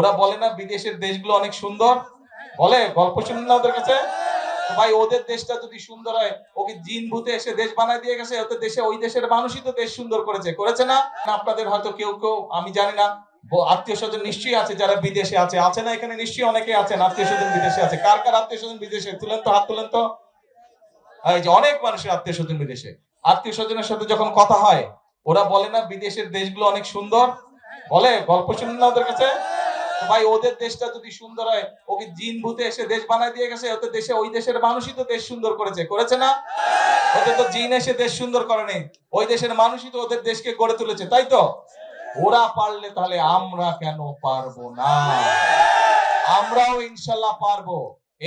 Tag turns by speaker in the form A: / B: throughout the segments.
A: ওরা বলে না বিদেশের দেশগুলো অনেক সুন্দর, বলে গল্প শুনুন না ওদের কাছে। ভাই ওদের দেশটা যদি সুন্দর হয়, ওকে জিন ভূতে এসে দেশ বানায় দিয়ে গেছে, ওদের দেশে ওই দেশের মানুষই তো দেশ সুন্দর করেছে, করেছে না? আপনাদের হয়তো কেউ কেউ, আমি জানি না, আত্মীয় স্বজন নিশ্চয়ই আছে যারা বিদেশে আছে, আছে না এখানে নিশ্চয়ই অনেকে আছেন আত্মীয় স্বজন বিদেশে আছে। কার কার আত্মীয় স্বজন বিদেশে? তুলেন তো, হাত তুলেন তো। এই যে অনেক মানুষের আত্মীয় স্বজন বিদেশে। আত্মীয় স্বজনের সাথে যখন কথা হয়, ওরা বলে না বিদেশের দেশগুলো অনেক সুন্দর, বলে গল্প শুনুন না ওদের কাছে। ভাই ওদের দেশটা যদি সুন্দর হয়, ওকে জিন ভূতে এসে দেশ বানায় দিয়ে গেছে, ওদের দেশে ওই দেশের মানুষই তো দেশ সুন্দর করেছে, করেছে না? ওদের তো জিন এসে দেশ সুন্দর করেনি, ওই দেশের মানুষই তো ওদের দেশকে গড়ে তুলেছে, তাই তো? ওরা পারলে তাহলে আমরা কেন পারবো না? আমরাও ইনশাল্লাহ পারবো।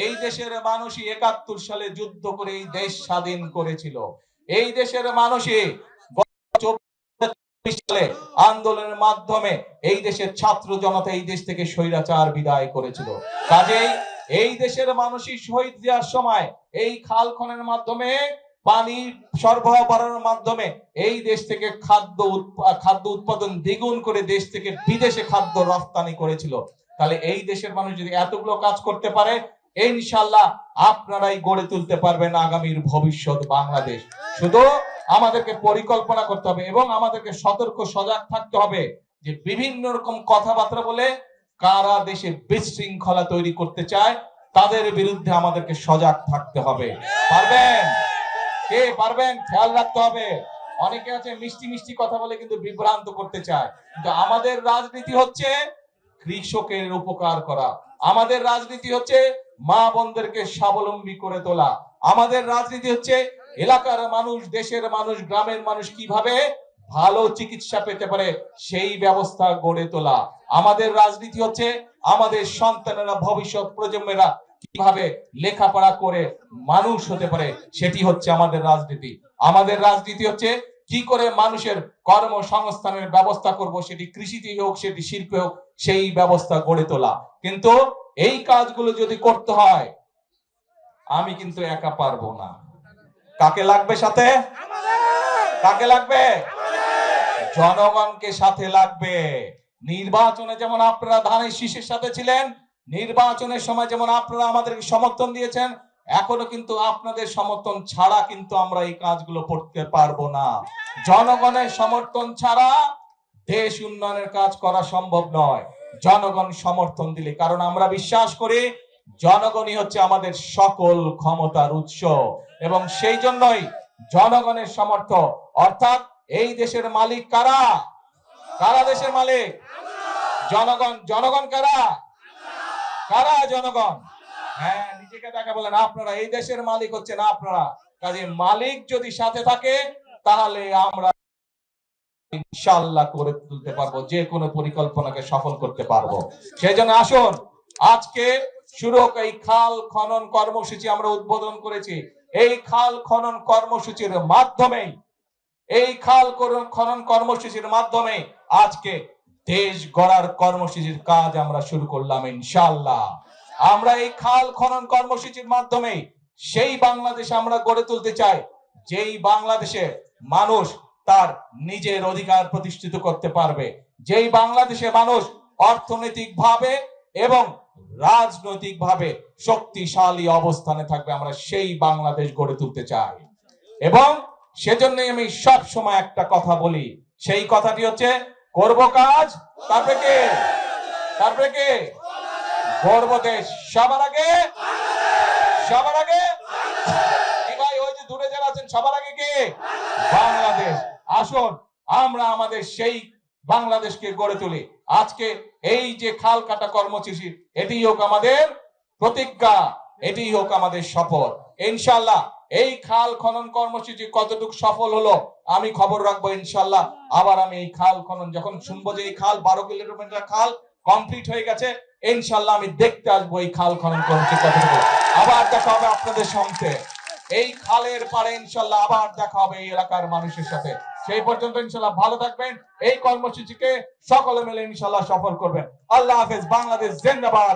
A: এই দেশের মানুষই ৭১ সালে যুদ্ধ করে এই দেশ স্বাধীন করেছিল। এই দেশের মানুষই সালে আন্দোলনের মাধ্যমে এই দেশের ছাত্র জনতা এই দেশ থেকে স্বৈরাচার বিদায় করেছিল। কাজেই এই দেশের মানুষই শহীদ দেওয়ার সময় এই খাল খননের মাধ্যমে, পানি সরবরাহ বাড়ানোর মাধ্যমে এই দেশ থেকে খাদ্য উৎপাদন দ্বিগুণ করে দেশ থেকে বিদেশে খাদ্য রপ্তানি করেছিল। তাহলে এই দেশের মানুষ যদি এতগুলো কাজ করতে পারে, ইনশাআল্লাহ আপনারাই গড়ে তুলতে পারবেন আগামীর ভবিষ্যৎ বাংলাদেশ। শুধু আমাদেরকে পরিকল্পনা করতে হবে এবং আমাদেরকে সতর্ক সজাগ থাকতে হবে যে বিভিন্ন রকম কথাবার্তা বলে কারা দেশে বিশৃঙ্খলা তৈরি করতে চায়, তাদের বিরুদ্ধে আমাদেরকে সজাগ থাকতে হবে। পারবেন? কে পারবেন? খেয়াল রাখতে হবে। অনেকে আছে মিষ্টি মিষ্টি কথা বলে কিন্তু বিভ্রান্ত করতে চায়, কিন্তু আমাদের রাজনীতি হচ্ছে কৃষকের উপকার করা। আমাদের রাজনীতি হচ্ছে মা বোনদেরকে স্বাবলম্বী করে তোলা। আমাদের রাজনীতি হচ্ছে এলাকার মানুষ, দেশের মানুষ, গ্রামের মানুষ কিভাবে ভালো চিকিৎসা পেতে পারে সেই ব্যবস্থা গড়ে তোলা। আমাদের রাজনীতি হচ্ছে আমাদের সন্তানেরা, ভবিষ্যৎ প্রজন্মেরা কিভাবে লেখাপড়া করে মানুষ হতে পারে, সেটি হচ্ছে আমাদের রাজনীতি। আমাদের রাজনীতি হচ্ছে কি করে মানুষের কর্মসংস্থানের ব্যবস্থা করব, সেটি কৃষিতে হোক, সেটি শিল্পে হোক, সেই ব্যবস্থা গড়ে তোলা। কিন্তু এই কাজগুলো যদি করতে হয়, আমি কিন্তু একা পারবো না। কাকে লাগবে সাথে? কাকে লাগবে? জনগণকে সাথে লাগবে। নির্বাচনে যেমন আপনারা ধানের শীষের সাথে ছিলেন, নির্বাচনের সময় যেমন আপনারা আমাদেরকে সমর্থন দিয়েছেন, এখনো কিন্তু আপনাদের সমর্থন ছাড়া কিন্তু আমরা এই কাজগুলো করতে পারবো না। জনগণের সমর্থন ছাড়া দেশ উন্নয়নের কাজ করা সম্ভব নয়। জনগণ সমর্থন দিলে, কারণ আমরা বিশ্বাস করি জনগণই হচ্ছে আমাদের সকল ক্ষমতার উৎস, এবং সেই জন্যই জনগণের সমর্থন, অর্থাৎ এই দেশের মালিক কারা? কারা দেশের মালিক? জনগণ। জনগণ কারা? কারা? জনগণ। হ্যাঁ, নিজেকে দেখা বলেন আপনারা এই দেশের মালিক হচ্ছেন আপনারা। কাজে মালিক যদি সাথে থাকে, তাহলে আমরা ইনশাআল্লাহ করে তুলতে পারবো, যে কোনো পরিকল্পনাকে সফল করতে পারবো। সেই জন্য আসুন, আজকে শুরু হোক এই খাল খনন কর্মসূচি আমরা উদ্বোধন করেছি। এই খাল খনন কর্মসূচির মাধ্যমে, এই খাল খনন কর্মসূচির মাধ্যমে আজকে দেশ গড়ার কর্মসূচির কাজ আমরা শুরু করলাম ইনশাআল্লাহ। আমরা এই খাল খনন কর্মসূচির মাধ্যমে সেই বাংলাদেশ আমরা গড়ে তুলতে চাই, যেই বাংলাদেশে মানুষ তার নিজের অধিকার প্রতিষ্ঠিত করতে পারবে, যেই বাংলাদেশে মানুষ অর্থনৈতিকভাবে এবং রাজনৈতিকভাবে শক্তিশালী অবস্থানে থাকবে, আমরা সেই বাংলাদেশ গড়ে তুলতে চাই। এবং সেজন্যই আমি সব সময় একটা কথা বলি, সেই কথাটি হচ্ছে করব কাজ, তারপরে কে? তারপরে কে? গর্ব দেশ। সবার আগে, সবার আগে ভাই ওই যে দূরে যারা আছেন, সবার আগে কে? বাংলাদেশ। আসুন আমরা আমাদের সেই বাংলাদেশকে গড়ে তুলি। আজকে এই যে খাল কাটা কর্মসূচি, এটি হোক আমাদের প্রতিজ্ঞা, এটি হোক আমাদের শপথ। ইনশাআল্লাহ এই খাল খনন কর্মসূচি কতটুকু সফল হলো আমি খবর রাখবো ইনশাআল্লাহ। আবার আমি এই খাল খনন যখন শুনবো যে এই খাল 12 কিলোমিটার খাল কমপ্লিট হয়ে গেছে, ইনশাআল্লাহ আমি দেখতে আসবো এই খাল খনন কর্মসূচি কতটুকু। আবার দেখা হবে আপনাদের সঙ্গে এই খালের পাড়ে, ইনশাআল্লাহ আবার দেখা হবে এই এলাকার মানুষের সাথে। সেই পর্যন্ত ইনশাআল্লাহ ভালো থাকবেন। এই কর্মসূচিকে সকলে মিলে ইনশাআল্লাহ সফল করবেন। আল্লাহ হাফেজ। বাংলাদেশ জিন্দাবাদ।